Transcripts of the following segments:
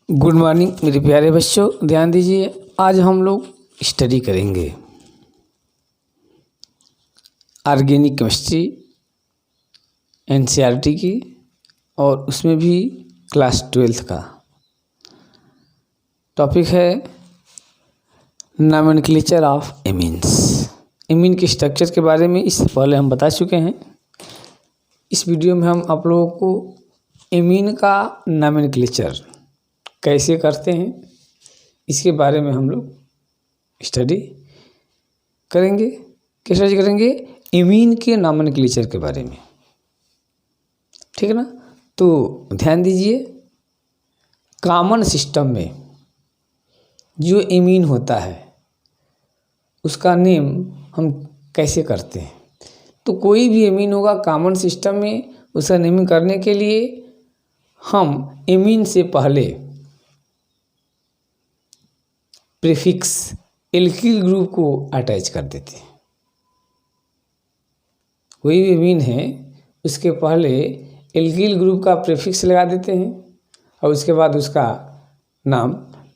Good morning मेरे प्यारे बच्चों, ध्यान दीजिए। आज हम लोग स्टडी करेंगे ऑर्गेनिक केमिस्ट्री एनसीईआरटी की, और उसमें भी क्लास 12th का टॉपिक है नोमेनक्लेचर ऑफ एमीन्स। एमीन के स्ट्रक्चर के बारे में इससे पहले हम बता चुके हैं। इस वीडियो में हम आप लोगों को एमीन का नोमेनक्लेचर कैसे करते हैं इसके बारे में हम लोग स्टडी करेंगे। क्या स्टडी करेंगे? एमीन के नोमेनक्लेचर के बारे में, ठीक है ना। तो ध्यान दीजिए, कॉमन सिस्टम में जो एमीन होता है उसका नेम हम कैसे करते हैं। तो कोई भी एमीन होगा कॉमन सिस्टम में, उसका नेमिंग करने के लिए हम एमीन से पहले प्रीफिक्स एल्किल ग्रुप को अटैच कर देते हैं। कोई भी एमीन है उसके पहले एल्किल ग्रुप का प्रीफिक्स लगा देते हैं और उसके बाद उसका नाम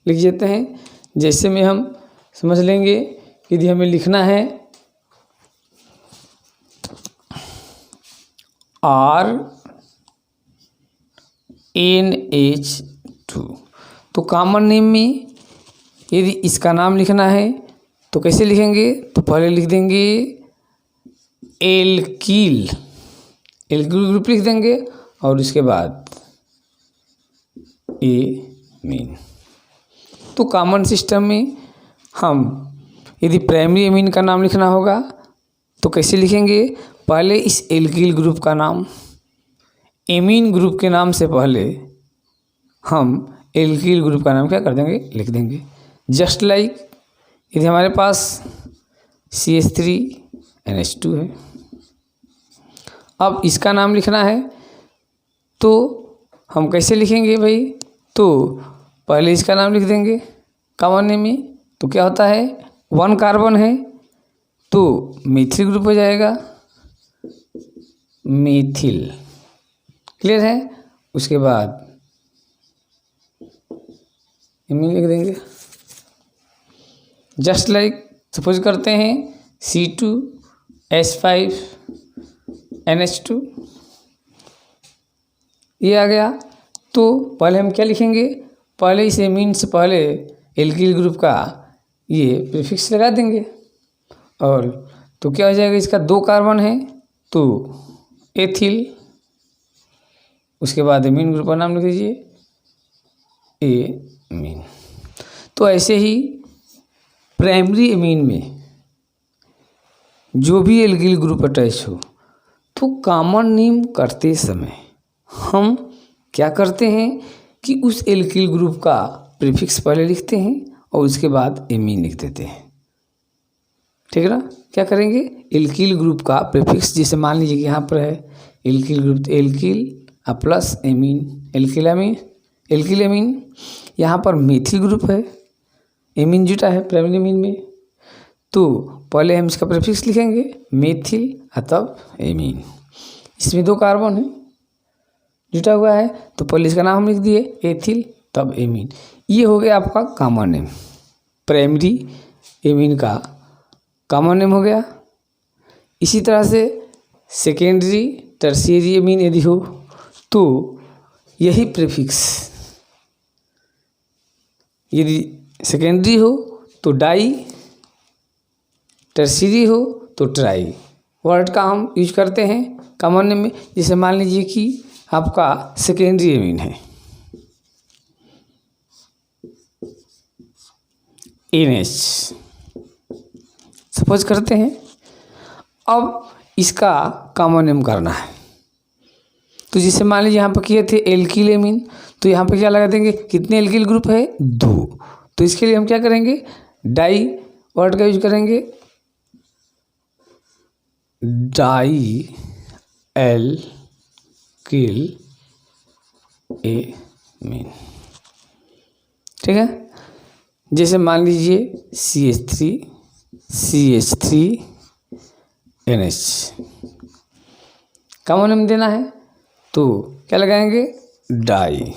लिख देते हैं। जैसे में हम समझ लेंगे कि यदि हमें लिखना है RNH2, तो कॉमन नेम में यदि इसका नाम लिखना है तो कैसे लिखेंगे? तो पहले लिख देंगे एल्किल ग्रुप लिख देंगे और उसके बाद एमीन। तो कॉमन सिस्टम में हम यदि प्राइमरी एमीन का नाम लिखना होगा तो कैसे लिखेंगे? पहले इस एल्किल ग्रुप का नाम, एमीन ग्रुप के नाम से पहले हम एल्किल ग्रुप का नाम क्या कर देंगे? लिख देंगे। जस्ट लाइक यदि हमारे पास CH3NH2 है, अब इसका नाम लिखना है तो हम कैसे लिखेंगे भाई? तो पहले इसका नाम लिख देंगे कॉमन नेम में। तो क्या होता है, 1 कार्बन है तो मिथिल ग्रुप हो जाएगा, मिथिल। क्लियर है? उसके बाद एमीन लिख देंगे। जस्ट लाइक सपोज करते हैं C2H5NH2, ये आ गया। तो पहले हम क्या लिखेंगे? पहले इस एमीन से पहले एल्किल ग्रुप का ये प्रीफिक्स लगा देंगे और तो क्या हो जाएगा, इसका 2 कार्बन है तो एथिल। उसके बाद एमीन ग्रुप का नाम लिख दीजिए एमीन। तो ऐसे ही प्राइमरी एमीन में जो भी एल्किल ग्रुप अटैच हो तो कॉमन नेम करते समय हम क्या करते हैं कि उस एल्किल ग्रुप का प्रीफिक्स पहले लिखते हैं और उसके बाद एमीन लिख देते हैं, ठीक है ना। क्या करेंगे? एल्किल ग्रुप का प्रीफिक्स, जैसे मान लीजिए कि यहाँ पर है alkyl group, alkyl plus amine, alkyl amine. यहाँ पर मिथिल ग्रुप है, एमीन जुटा है प्राइमरी एमीन में, तो पहले हम इसका प्रीफिक्स लिखेंगे मिथिल तब एमीन। इसमें 2 कार्बन है जुटा हुआ है तो पहले इसका नाम हम लिख दिए एथिल तब एमीन। ये हो गया आपका कॉमन नेम, प्राइमरी एमीन का कॉमन नेम हो गया। इसी तरह से सेकेंडरी टर्शियरी एमीन यदि हो तो यही प्रीफिक्स, यदि सेकेंडरी हो तो डाई, टर्शियरी हो तो ट्राई वर्ड का हम यूज करते हैं कॉमन नेम में। जैसे मान लीजिए कि आपका सेकेंडरी एमीन है NH, सपोज करते हैं। अब इसका कॉमन नेम करना है तो जैसे मान लीजिए यहाँ पर किए थे एल्किल एमीन, तो यहाँ पे क्या लगा देंगे? कितने एल्किल ग्रुप है? 2। तो इसके लिए हम क्या करेंगे? डाई वर्ड का यूज करेंगे, डाई एल्किल एमीन, ठीक है। जैसे मान लीजिए CH3NH, कॉमन नेम देना है तो क्या लगाएंगे? डाई,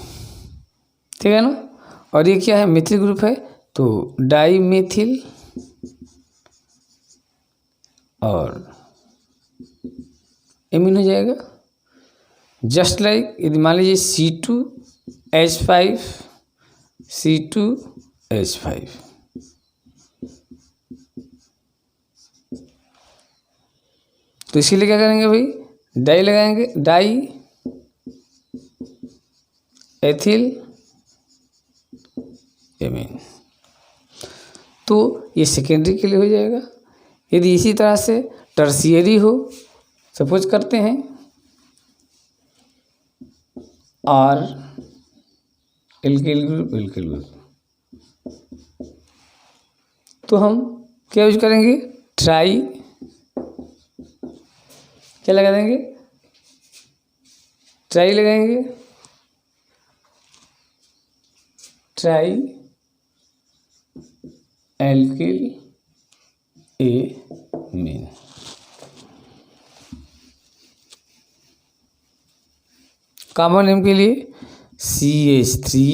ठीक है ना। और ये क्या है, मिथिल ग्रुप है, तो डाई मेथिल और एमीन हो जाएगा। जस्ट लाइक यदि मान लीजिए C2H5 C2H5, तो इसीलिए क्या करेंगे भाई, डाई लगाएंगे, डाई एथिल एमीन, तो ये सेकेंडरी के लिए हो जाएगा। यदि इसी तरह से टर्शियरी हो, सपोज करते हैं और एल्किल ग्रुप, तो हम क्या यूज करेंगे, ट्राई, क्या लगा देंगे, ट्राई लगाएंगे, try alkyl amine. Common name के लिए CH3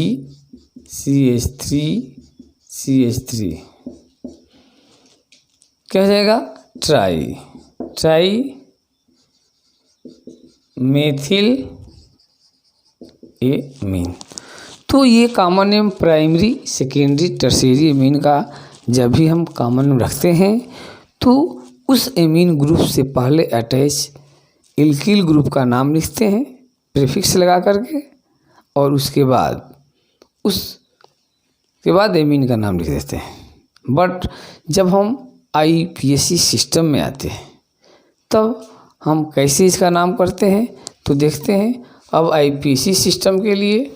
क्या हो जाएगा, ट्राई मेथिल एमीन। तो ये common name primary, secondary, tertiary amine का जब भी हम कॉमन नेम रखते हैं तो उस एमीन ग्रुप से पहले अटैच एल्किल ग्रुप का नाम लिखते हैं प्रीफिक्स लगा करके, और उसके बाद एमीन का नाम लिख देते हैं। बट जब हम IPSC सिस्टम में आते हैं तब हम कैसे इसका नाम करते हैं, तो देखते हैं। अब IPSC सिस्टम के लिए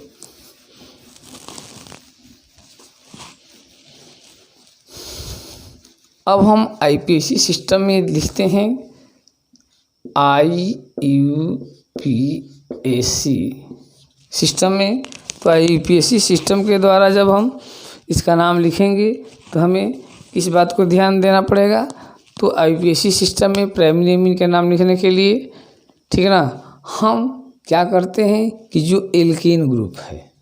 अब हम IPSC सिस्टम में लिखते हैं IUPAC सिस्टम में। तो IUPAC सिस्टम के द्वारा जब हम इसका नाम लिखेंगे तो हमें इस बात को ध्यान देना पड़ेगा। तो IUPAC सिस्टम में प्राइमरी एमीन का नाम लिखने के लिए, ठीक है ना, हम क्या करते हैं कि जो एल्केन ग्रुप है,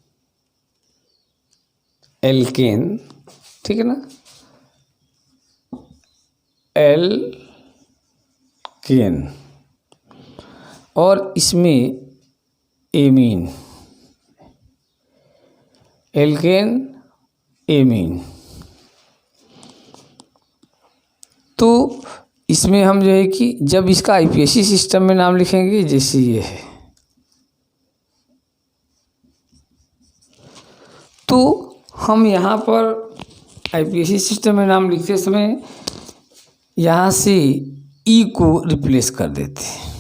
एल्केन, ठीक है ना, एल्केन, और इसमें एमीन, एल्केन एमीन, तो इसमें हम जो है कि जब इसका IPSC सिस्टम में नाम लिखेंगे, जैसे ये है, तो हम यहाँ पर IPSC सिस्टम में नाम लिखते समय यहाँ से ई को रिप्लेस कर देते हैं।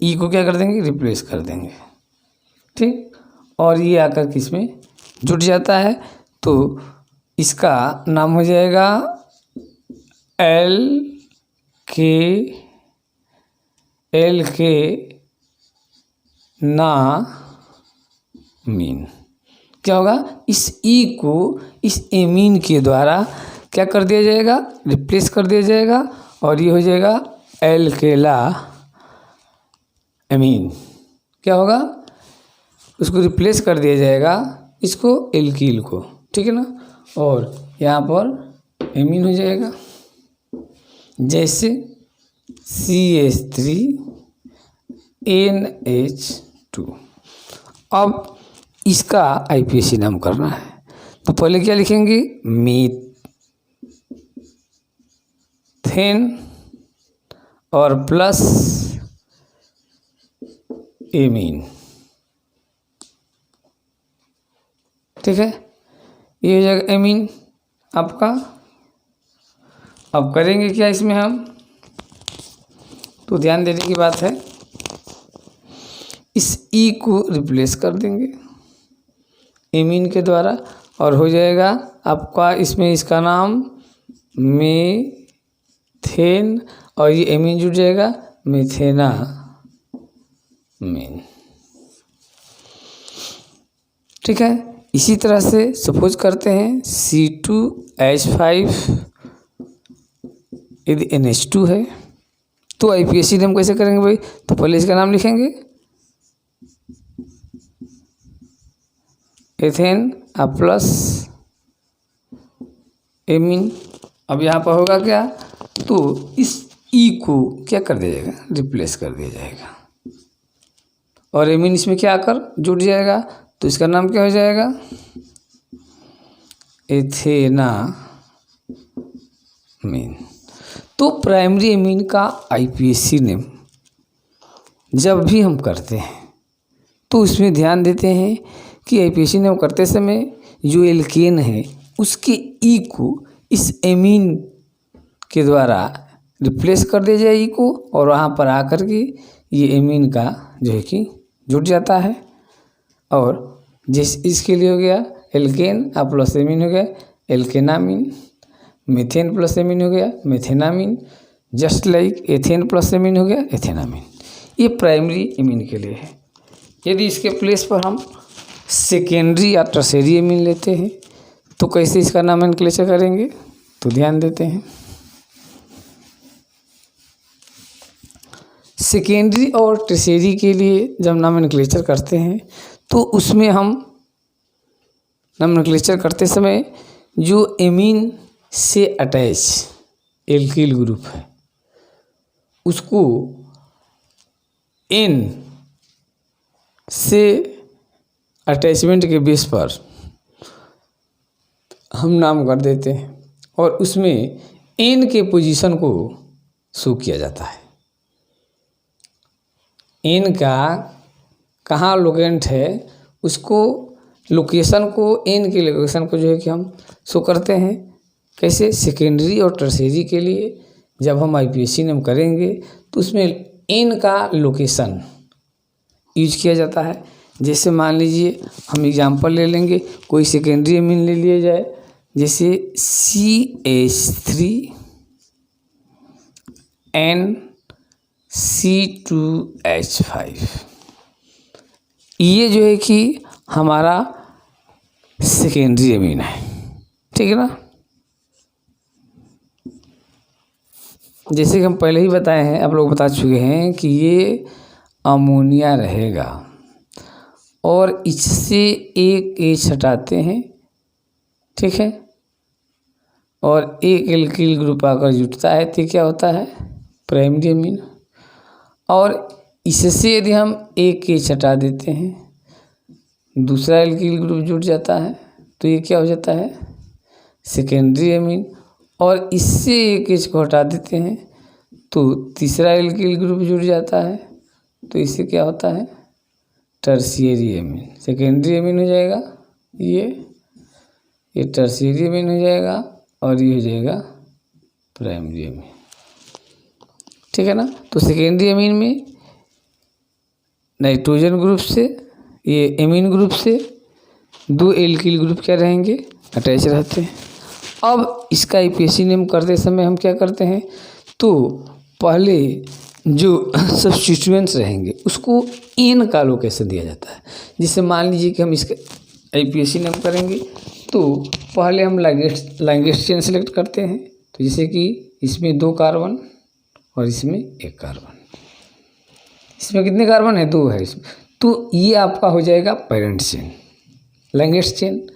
ई को क्या कर देंगे, रिप्लेस कर देंगे, ठीक। और ये आकर के इसमें जुड़ जाता है, तो इसका नाम हो जाएगा एल के ना मीन। क्या होगा, इस ई को इस एमीन के द्वारा क्या कर दिया जाएगा, रिप्लेस कर दिया जाएगा, और ये हो जाएगा एल्केला एमीन। क्या होगा, उसको रिप्लेस कर दिया जाएगा, इसको एल्कील को, ठीक है ना, और यहाँ पर एमीन हो जाएगा, जैसे CH3NH2। अब इसका IPSC नाम करना है, तो पहले क्या लिखेंगे, मीथेन और प्लस एमीन, ठीक है, ये हो जाएगा एमीन आपका। अब करेंगे क्या इसमें हम, तो ध्यान देने की बात है, इस ई को रिप्लेस कर देंगे एमीन के द्वारा, और हो जाएगा आपका इसमें इसका नाम मेथेन, और ये एमीन जुड़ जाएगा मेथेना मीन, ठीक है। इसी तरह से सपोज करते हैं C2H5 यदि NH2 है, तो IPSC नाम कैसे करेंगे भाई, तो पहले इसका नाम लिखेंगे एथेन प्लस एमीन। अब यहाँ पर होगा क्या, तो इस ई को क्या कर दिया जाएगा, रिप्लेस कर दिया जाएगा, और एमीन इसमें क्या आकर जुड़ जाएगा, तो इसका नाम क्या हो जाएगा, एथेनामीन। तो प्राइमरी एमीन का आईपीएसी नेम जब भी हम करते हैं तो उसमें ध्यान देते हैं कि आईपीएसी नेम करते समय जो एल्केन है उसके ई को इस एमीन के द्वारा रिप्लेस कर दिया जाए ई को, और वहाँ पर आकर के ये एमीन का जो है कि जुड़ जाता है। और जिस इसके लिए हो गया एल्केन प्लस एमीन हो गया एल्केनामीन, मीथेन प्लस एमीन हो गया methanamine, just like ethane plus amine हो गया एथेनामीन। ये प्राइमरी एमीन के लिए है। यदि इसके प्लेस पर हम सेकेंडरी या टर्शियरी एमीन लेते हैं तो कैसे इसका नोमेनक्लेचर करेंगे, तो ध्यान देते हैं। सेकेंडरी और टर्शियरी के लिए जब नोमेनक्लेचर करते हैं तो उसमें हम नोमेनक्लेचर करते समय जो एमीन से अटैच एल्किल ग्रुप है उसको एन से अटैचमेंट के बेस पर हम नाम कर देते हैं, और उसमें एन के पोजीशन को शो किया जाता है। एन का कहाँ लोकेंट है उसको लोकेशन को एन के लोकेशन को जो है कि हम शो करते हैं। कैसे, सेकेंडरी और टर्शियरी के लिए जब हम आईपीएसी नेम करेंगे तो उसमें एन का लोकेशन यूज किया जाता है। जैसे मान लीजिए हम एग्जांपल ले लेंगे, कोई सेकेंडरी एमीन ले लिया जाए, जैसे CH3NC2H5, ये जो है कि हमारा सेकेंडरी एमीन है, ठीक है ना। जैसे कि हम पहले ही बताए हैं, आप लोग बता चुके हैं कि ये अमोनिया रहेगा और इससे एक एच हटाते हैं, ठीक है, और एक एल्किल ग्रुप आकर जुटता है तो क्या होता है, प्राइमरी एमीन। और इससे यदि हम एक एच हटा देते हैं, दूसरा एल्किल ग्रुप जुट जाता है तो ये क्या हो जाता है, सेकेंडरी एमीन। और इससे एक एच को हटा देते हैं तो तीसरा एल्किल ग्रुप जुड़ जाता है तो इससे क्या होता है, टर्शियरी एमीन। सेकेंडरी एमीन हो जाएगा ये टर्शियरी एमीन हो जाएगा, और ये हो जाएगा प्राइमरी एमीन, ठीक है ना। तो सेकेंडरी एमीन में नाइट्रोजन ग्रुप से, ये एमीन ग्रुप से दो एल्किल ग्रुप क्या रहेंगे, अटैच रहते हैं। अब इसका आईपीएसी नेम करते समय हम क्या करते हैं, तो पहले जो सब्स्टिट्यूएंट्स रहेंगे उसको एन का लोकेशन दिया जाता है। जिससे मान लीजिए कि हम इसका आईपीएसी नेम करेंगे तो पहले हम लैंगेस्ट चेन सेलेक्ट करते हैं, तो जैसे कि इसमें 2 कार्बन और इसमें 1 कार्बन, इसमें कितने कार्बन है, 2 है इसमें, तो ये आपका हो जाएगा पेरेंट चेन, लैंगेस्ट चेन,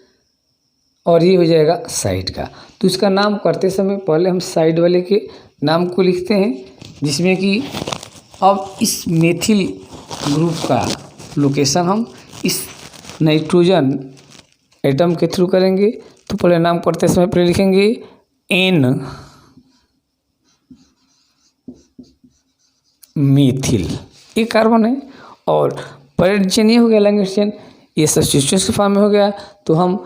और ये हो जाएगा साइड का। तो इसका नाम करते समय पहले हम साइड वाले के नाम को लिखते हैं, जिसमें कि अब इस मेथिल ग्रुप का लोकेशन हम इस नाइट्रोजन एटम के थ्रू करेंगे। तो पहले नाम करते समय पहले लिखेंगे एन मेथिल, एक कार्बन है, और पेरेंट चेन ये हो गया, लैंगेस्ट चेन ये सब्स्टिट्यूएंट्स के फॉर्म में हो गया। तो हम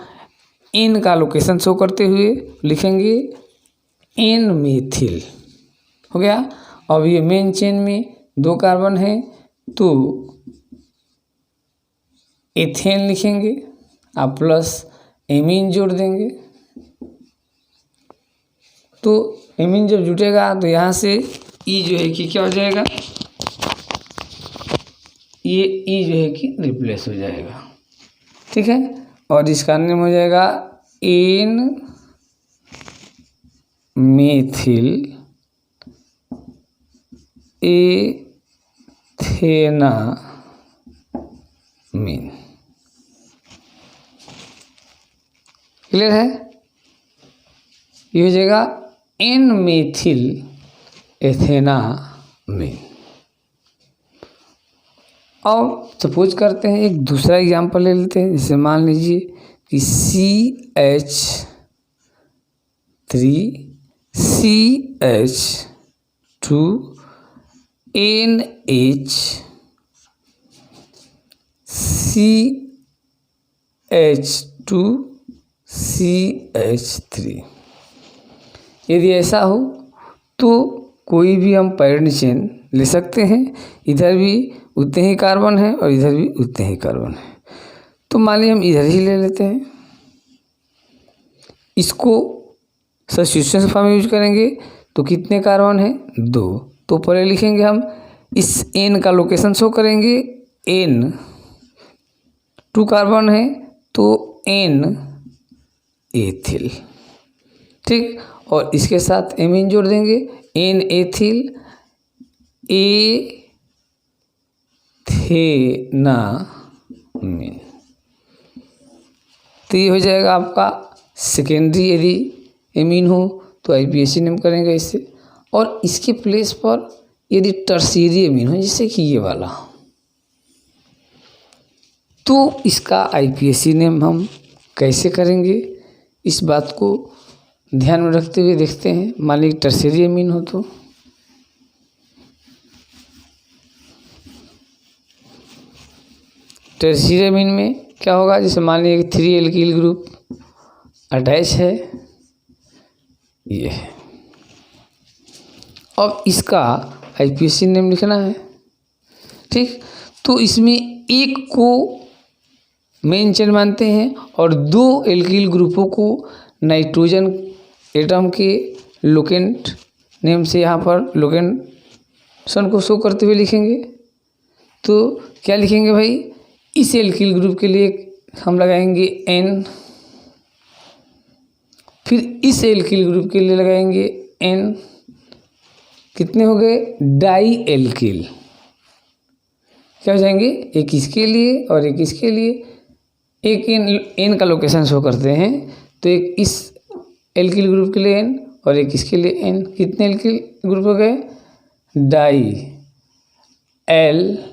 एन का लोकेशन शो करते हुए लिखेंगे एन मेथिल, हो गया। अब ये मेन चेन में 2 कार्बन है तो एथेन लिखेंगे, आप प्लस एमीन जोड़ देंगे। तो एमीन जब जुटेगा तो यहाँ से ई जो है कि क्या हो जाएगा, ये ई जो है कि रिप्लेस हो जाएगा, ठीक है। और इसका नेम हो जाएगा एन मेथिल एथेनामीन, क्लियर है? ये हो जाएगा एन मेथिल एथेनामीन। और सपोज करते हैं एक दूसरा एग्जांपल ले लेते हैं, जैसे मान लीजिए कि CH3 यदि ऐसा हो तो कोई भी हम पैरेंट चेन ले सकते हैं। इधर भी उतने ही कार्बन है और इधर भी उतने ही कार्बन है। तो मान लीजिए हम इधर ही ले लेते हैं, इसको सब्स्टिट्यूशन फॉर्म में यूज करेंगे तो कितने कार्बन है? 2। तो पहले लिखेंगे हम इस एन का लोकेशन शो करेंगे। एन 2 कार्बन है तो एन एथिल, ठीक। और इसके साथ एमीन जोड़ देंगे, एन एथिल एथेनामीन। तो ये हो जाएगा आपका सेकेंडरी। यदि एमीन हो तो IUPAC नेम करेंगे इससे। और इसके प्लेस पर यदि टर्शियरी एमीन हो, जैसे कि ये वाला, तो इसका IUPAC नेम हम कैसे करेंगे, इस बात को ध्यान में रखते हुए देखते हैं। मान लीजिए टर्शियरी एमीन हो तो टर्शियरी एमीन में क्या होगा, जैसे मान लीजिए कि 3 एल्किल ग्रुप अटैच है, ये है। अब इसका IUPAC नेम लिखना है, ठीक। तो इसमें एक को मेन चेन मानते हैं और 2 एल्किल ग्रुपों को नाइट्रोजन एटम के लोकेंट नेम से यहाँ पर लोकेशन को शो करते हुए लिखेंगे। तो क्या लिखेंगे भाई, इस एल्किल ग्रुप के लिए हम लगाएंगे N, फिर इस एल्किल ग्रुप के लिए लगाएंगे N। कितने हो गए? Dialkyl. क्या हो जाएंगे? एक इसके लिए और एक इसके लिए। एक N का लोकेशन शो करते हैं, तो एक इस एल्किल ग्रुप के लिए N और एक इसके लिए N। कितने एल्किल ग्रुप हो गए? डाई एल्किल,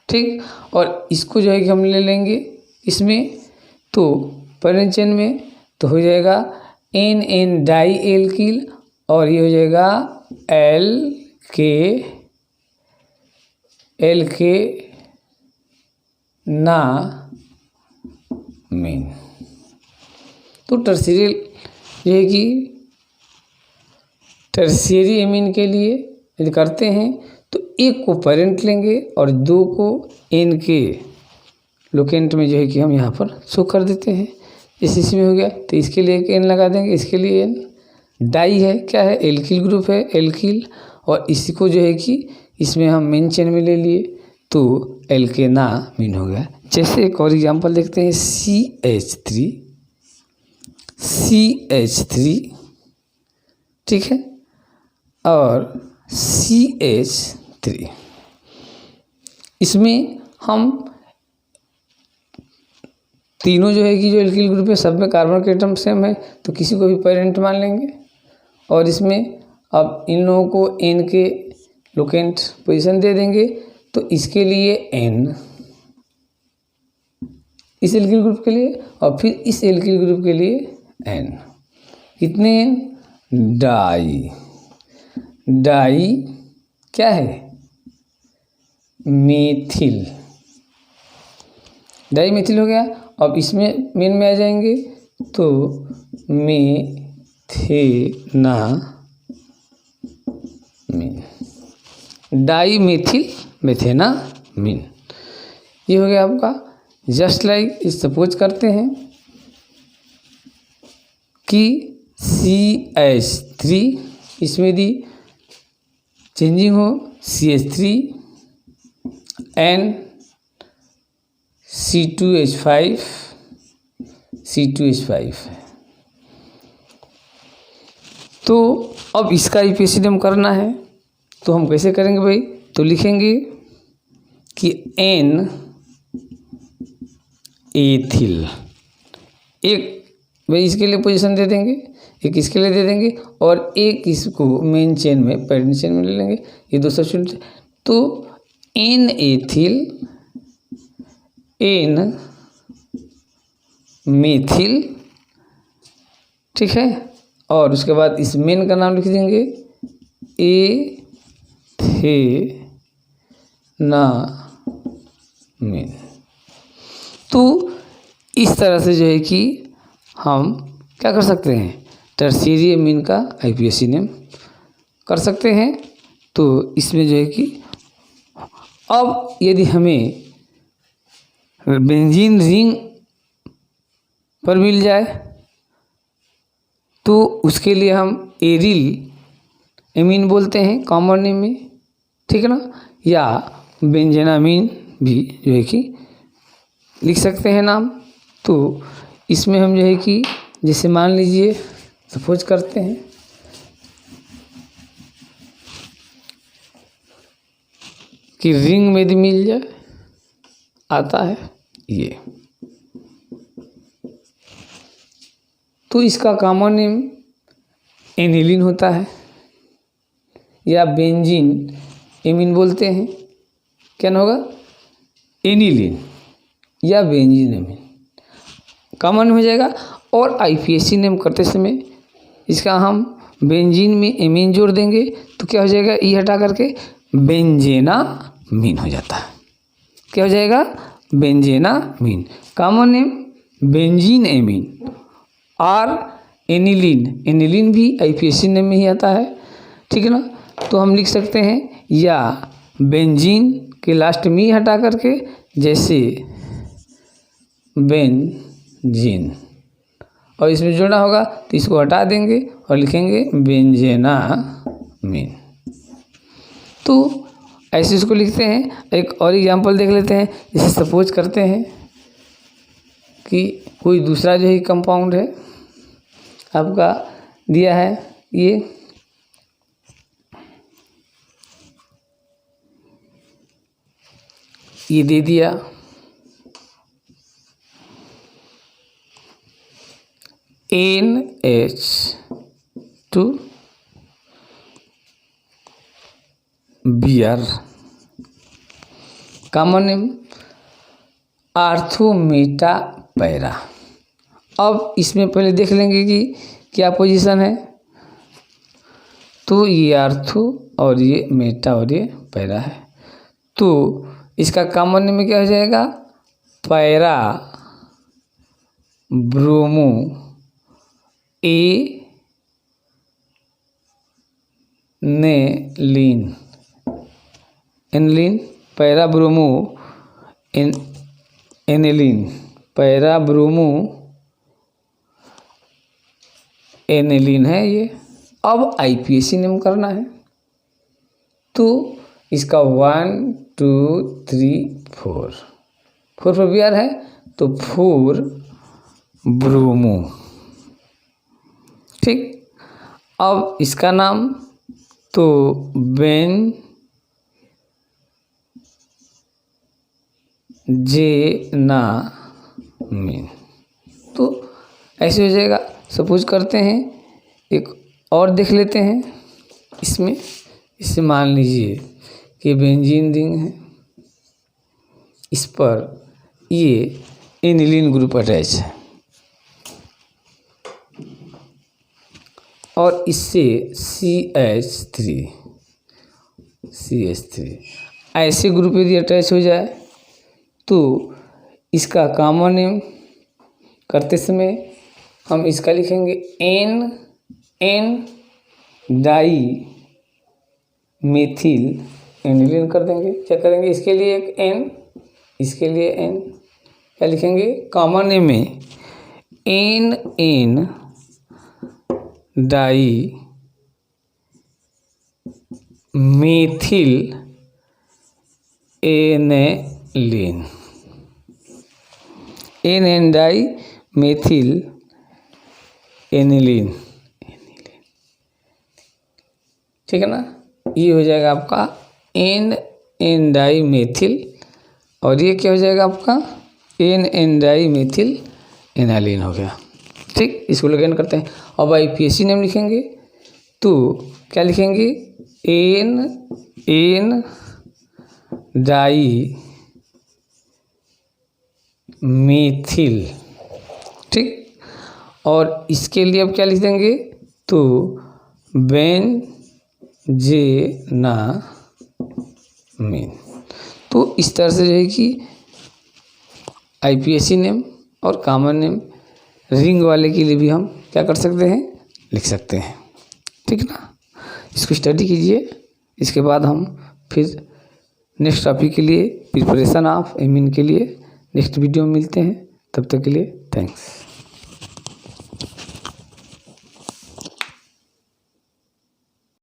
ठीक। और इसको जो है कि हम ले लेंगे इसमें, तो पैरेंट चेन में तो हो जाएगा NN डाई एल्किल और ये हो जाएगा एल्केनामीन। तो टर्शियरी ये है कि टर्शियरी एमीन के लिए यदि करते हैं तो एक को पैरेंट लेंगे और 2 को N के लोकेंट में जो है कि हम यहाँ पर शो कर देते हैं। इस इसमें हो गया तो इसके लिए एक N लगा देंगे, इसके लिए N। डाई है, क्या है? एल्किल ग्रुप है, एल्किल। और इसी को जो है कि इसमें हम मेन चेन में ले लिए तो एल्केनामीन हो गया। जैसे एक और एग्जांपल देखते हैं, CH3, ठीक है, और CH3। इसमें हम तीनों जो है कि जो एल्किल ग्रुप है सब में कार्बन के एटम सेम है, तो किसी को भी पेरेंट मान लेंगे। और इसमें अब इन लोगों को N के लोकेंट पोजीशन दे देंगे, तो इसके लिए N इस एल्किल ग्रुप के लिए और फिर इस एल्किल ग्रुप के लिए N। कितने N? डाई क्या है? मेथिल, डाई मेथिल हो गया। अब इसमें मेन में आ जाएंगे तो मेथेनामीन, डाई मेथिल मेथेनामीन, ये हो गया आपका। जस्ट लाइक इस सपोज करते हैं कि CH3 इसमें यदि चेंजिंग हो CH3 N C2H5 है। तो अब इसका IUPAC नेम करना है, तो हम कैसे करेंगे भाई? तो लिखेंगे कि N एथिल। एक भाई इसके लिए पोजीशन दे देंगे, एक इसके लिए दे देंगे और एक इसको मेन चेन में पैरेंट चेन में ले लेंगे। ये दो सब्स्टिट्यूट तो एन एथिल एन मेथिल, ठीक है। और उसके बाद इस मेन का नाम लिख देंगे एथेनामीन। तो इस तरह से जो है कि हम क्या कर सकते हैं, टर्शियरी एमीन का आईपीएसी नेम कर सकते हैं। तो इसमें जो है कि अब यदि हमें बेंजीन रिंग पर मिल जाए तो उसके लिए हम एरिल एमीन बोलते हैं कॉमन नेम में, ठीक है ना, या बेंजेनामीन भी जो है कि लिख सकते हैं नाम। तो इसमें हम जो है कि जैसे मान लीजिए सपोज करते हैं कि रिंग में यदि मिल जाए, आता है ये, तो इसका कॉमन नेम एनिलीन होता है या बेंजीन एमीन बोलते हैं। क्या ना होगा, एनिलीन या बेंजीन एमीन कॉमन हो जाएगा। और आईपीएसी नेम करते समय इसका हम बेंजीन में एमीन जोड़ देंगे तो क्या हो जाएगा, ई हटा करके बेंजेनामीन हो जाता है। क्या हो जाएगा, बेंजेनामीन। कॉमन नेम बेंजीन एमीन और एनिलीन, एनिलीन भी आईपीएसी नेम में ही आता है, ठीक है ना। तो हम लिख सकते हैं या बेंजीन के लास्ट में हटा करके, जैसे बेंजीन, और इसमें जोड़ना होगा तो इसको हटा देंगे और लिखेंगे बेंजेनामीन। तो ऐसे इसको लिखते हैं। एक और एग्जांपल देख लेते हैं। जैसे सपोज करते हैं कि कोई दूसरा जो है कंपाउंड है आपका दिया है, ये दे दिया NH2Br, कॉमन नेम आर्थोमेटापैरा। अब इसमें पहले देख लेंगे कि क्या पोजीशन है। तो ये आर्थो और ये मेटा और ये पैरा है। तो इसका कॉमन नेम में क्या हो जाएगा, para bromo aniline, aniline para bromo aniline, para bromo aniline है ये। अब आईपीएसी नेम करना है तो इसका 1 2 3 4 पर Br है तो 4 ब्रोमो, ठीक। अब इसका नाम तो बेंजेनामीन। तो ऐसे हो जाएगा। सपोज करते हैं एक और देख लेते हैं इसमें। इससे मान लीजिए कि बेंजीन रिंग है, इस पर ये एनिलीन ग्रुप अटैच है और इससे CH3 ऐसे ग्रुप यदि अटैच हो जाए तो इसका कॉमन नेम करते समय हम इसका लिखेंगे N डाई मेथिल एनिलीन कर देंगे। क्या करेंगे, इसके लिए एक N, इसके लिए N, क्या लिखेंगे, कॉमन नेम में N dimethyl aniline, N dimethyl aniline, ठीक है ना। ये हो जाएगा आपका N डाई मेथिल और ये क्या हो जाएगा आपका एन डाई मेथिल एनालिन हो गया। ठीक, इसको लगन करते हैं। अब IPAC नेम लिखेंगे तो क्या लिखेंगे, एन डाई मेथिल। ठीक, और इसके लिए अब क्या लिख देंगे, तो बेंजेनामीन। तो इस तरह से जो है कि IPAC नेम और कॉमन नेम रिंग वाले के लिए भी हम क्या कर सकते हैं, लिख सकते हैं। ठीक ना, इसको स्टडी कीजिए। इसके बाद हम फिर नेक्स्ट टॉपिक के लिए प्रिपरेशन ऑफ एमीन के लिए नेक्स्ट वीडियो में मिलते हैं। तब तक के लिए थैंक्स।